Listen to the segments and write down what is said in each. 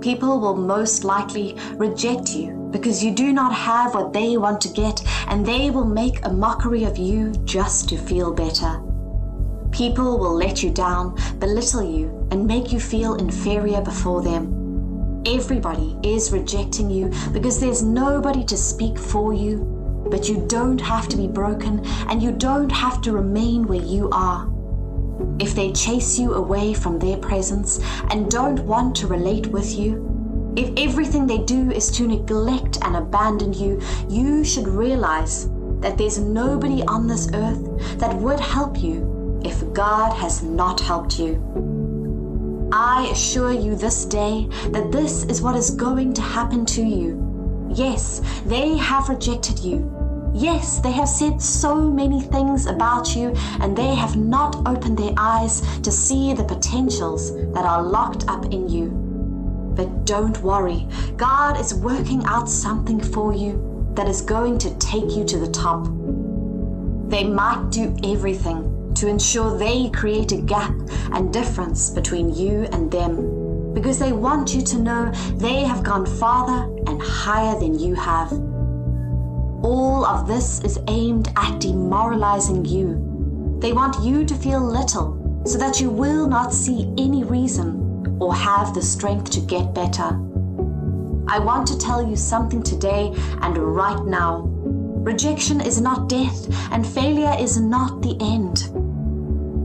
People will most likely reject you because you do not have what they want to get, and they will make a mockery of you just to feel better. People will let you down, belittle you, and make you feel inferior before them. Everybody is rejecting you because there's nobody to speak for you, but you don't have to be broken, and you don't have to remain where you are. If they chase you away from their presence and don't want to relate with you, if everything they do is to neglect and abandon you, you should realize that there's nobody on this earth that would help you if God has not helped you. I assure you this day that this is what is going to happen to you. Yes, they have rejected you. Yes, they have said so many things about you, and they have not opened their eyes to see the potentials that are locked up in you. But don't worry, God is working out something for you that is going to take you to the top. They might do everything to ensure they create a gap and difference between you and them, because they want you to know they have gone farther and higher than you have. All of this is aimed at demoralizing you. They want you to feel little so that you will not see any reason or have the strength to get better. I want to tell you something today and right now. Rejection is not death, and failure is not the end.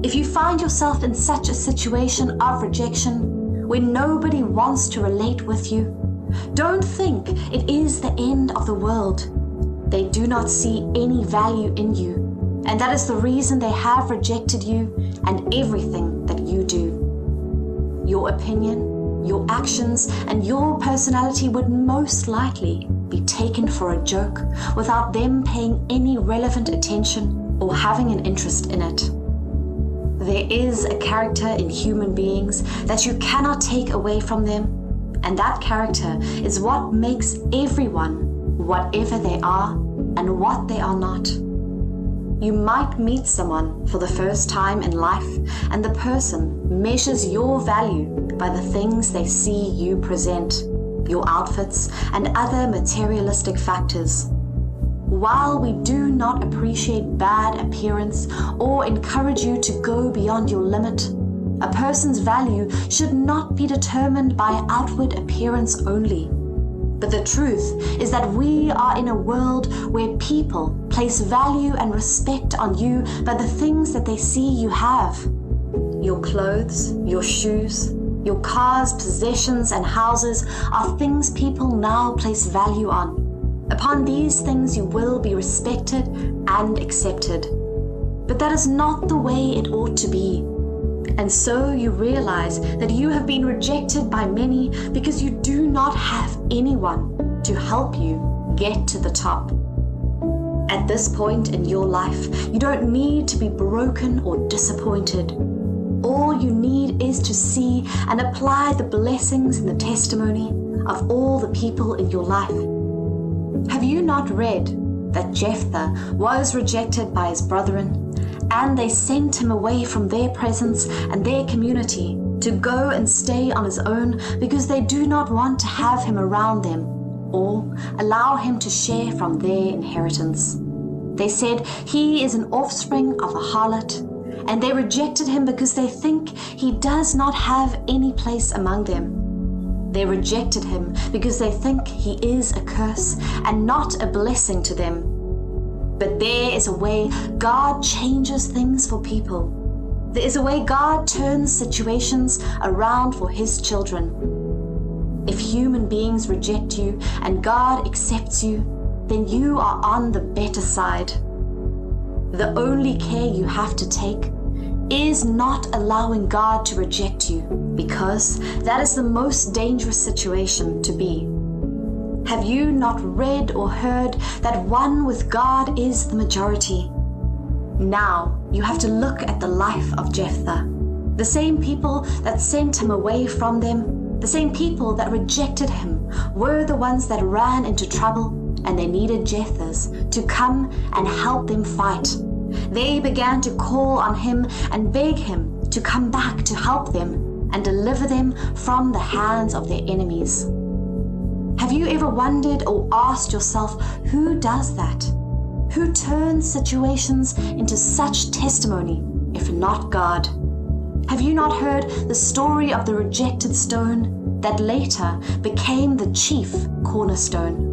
If you find yourself in such a situation of rejection where nobody wants to relate with you, don't think it is the end of the world. They do not see any value in you, and that is the reason they have rejected you and everything that you do. Your opinion, your actions, and your personality would most likely be taken for a joke without them paying any relevant attention or having an interest in it. There is a character in human beings that you cannot take away from them, and that character is what makes everyone whatever they are and what they are not. You might meet someone for the first time in life, and the person measures your value by the things they see you present, your outfits, and other materialistic factors. While we do not appreciate bad appearance or encourage you to go beyond your limit, a person's value should not be determined by outward appearance only. But the truth is that we are in a world where people place value and respect on you by the things that they see you have. Your clothes, your shoes, your cars, possessions, and houses are things people now place value on. Upon these things you will be respected and accepted. But that is not the way it ought to be. And so you realize that you have been rejected by many because you do not have anyone to help you get to the top. At this point in your life, you don't need to be broken or disappointed. All you need is to see and apply the blessings and the testimony of all the people in your life. Have you not read that Jephthah was rejected by his brethren, and they sent him away from their presence and their community to go and stay on his own because they do not want to have him around them or allow him to share from their inheritance? They said he is an offspring of a harlot, and they rejected him because they think he does not have any place among them. They rejected him because they think he is a curse and not a blessing to them. But there is a way God changes things for people. There is a way God turns situations around for His children. If human beings reject you and God accepts you, then you are on the better side. The only care you have to take is not allowing God to reject you, because that is the most dangerous situation to be. Have you not read or heard that one with God is the majority? Now you have to look at the life of Jephthah. The same people that sent him away from them, the same people that rejected him, were the ones that ran into trouble, and they needed Jephthahs to come and help them fight. They began to call on him and beg him to come back to help them, and deliver them from the hands of their enemies. Have you ever wondered or asked yourself, who does that? Who turns situations into such testimony, if not God? Have you not heard the story of the rejected stone that later became the chief cornerstone?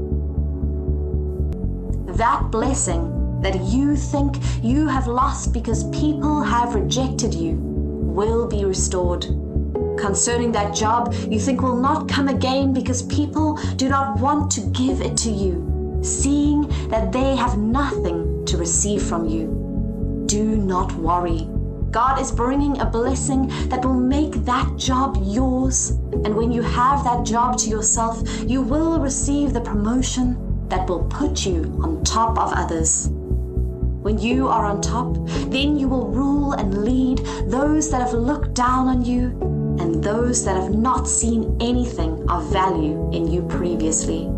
That blessing that you think you have lost because people have rejected you will be restored. Concerning that job you think will not come again because people do not want to give it to you, seeing that they have nothing to receive from you. Do not worry. God is bringing a blessing that will make that job yours, and when you have that job to yourself, you will receive the promotion that will put you on top of others. When you are on top, then you will rule and lead those that have looked down on you and those that have not seen anything of value in you previously.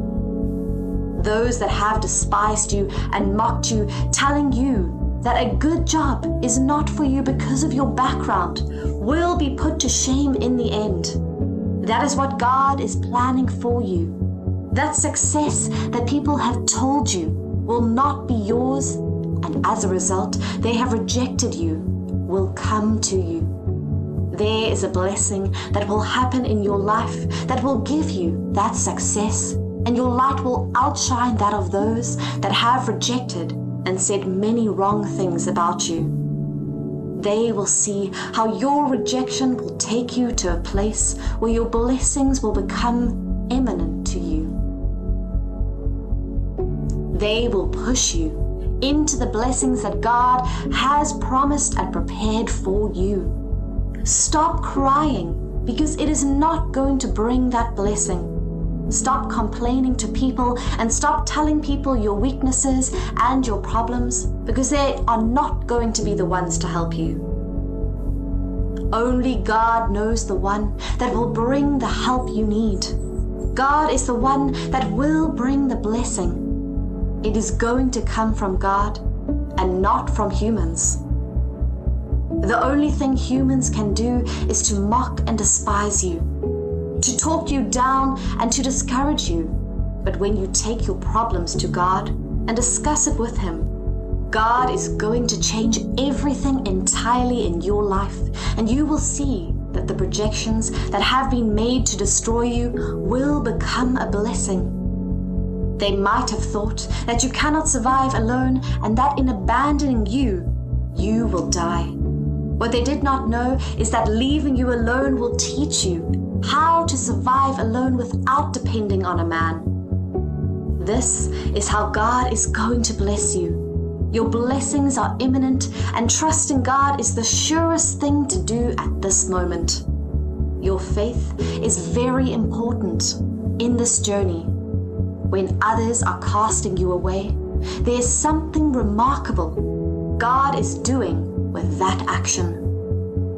Those that have despised you and mocked you, telling you that a good job is not for you because of your background, will be put to shame in the end. That is what God is planning for you. That success that people have told you will not be yours, and as a result, they have rejected you, will come to you. There is a blessing that will happen in your life that will give you that success, and your light will outshine that of those that have rejected and said many wrong things about you. They will see how your rejection will take you to a place where your blessings will become eminent to you. They will push you into the blessings that God has promised and prepared for you. Stop crying because it is not going to bring that blessing. Stop complaining to people and stop telling people your weaknesses and your problems, because they are not going to be the ones to help you. Only God knows the one that will bring the help you need. God is the one that will bring the blessing. It is going to come from God and not from humans. The only thing humans can do is to mock and despise you, to talk you down and to discourage you. But when you take your problems to God and discuss it with Him, God is going to change everything entirely in your life, and you will see that the projections that have been made to destroy you will become a blessing. They might have thought that you cannot survive alone and that in abandoning you, you will die. What they did not know is that leaving you alone will teach you how to survive alone without depending on a man. This is how God is going to bless you. Your blessings are imminent, and trusting God is the surest thing to do at this moment. Your faith is very important in this journey. When others are casting you away, there is something remarkable God is doing with that action.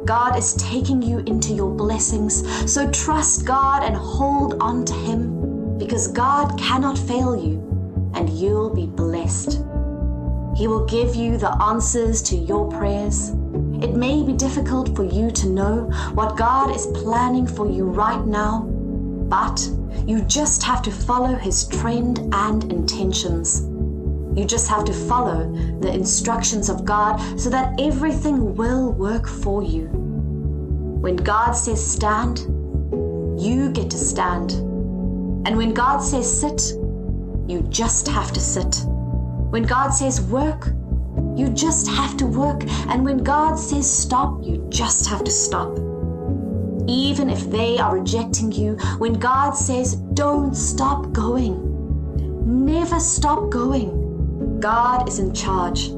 God is taking you into your blessings, so trust God and hold on to Him, because God cannot fail you, and you'll be blessed. He will give you the answers to your prayers. It may be difficult for you to know what God is planning for you right now, but you just have to follow His trend and intentions. You just have to follow the instructions of God so that everything will work for you. When God says stand, you get to stand. And when God says sit, you just have to sit. When God says work, you just have to work. And when God says stop, you just have to stop. Even if they are rejecting you, when God says don't stop going, never stop going. God is in charge.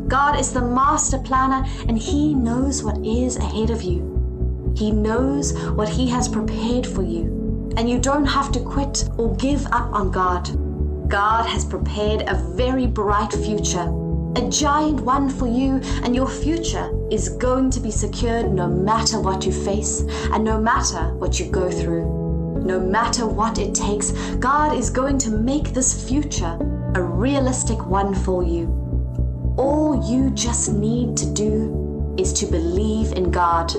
God is the master planner, and He knows what is ahead of you. He knows what He has prepared for you, and you don't have to quit or give up on God. God has prepared a very bright future, a giant one for you, and your future is going to be secured no matter what you face and no matter what you go through. No matter what it takes, God is going to make this future a realistic one for you. All you just need to do is to believe in God.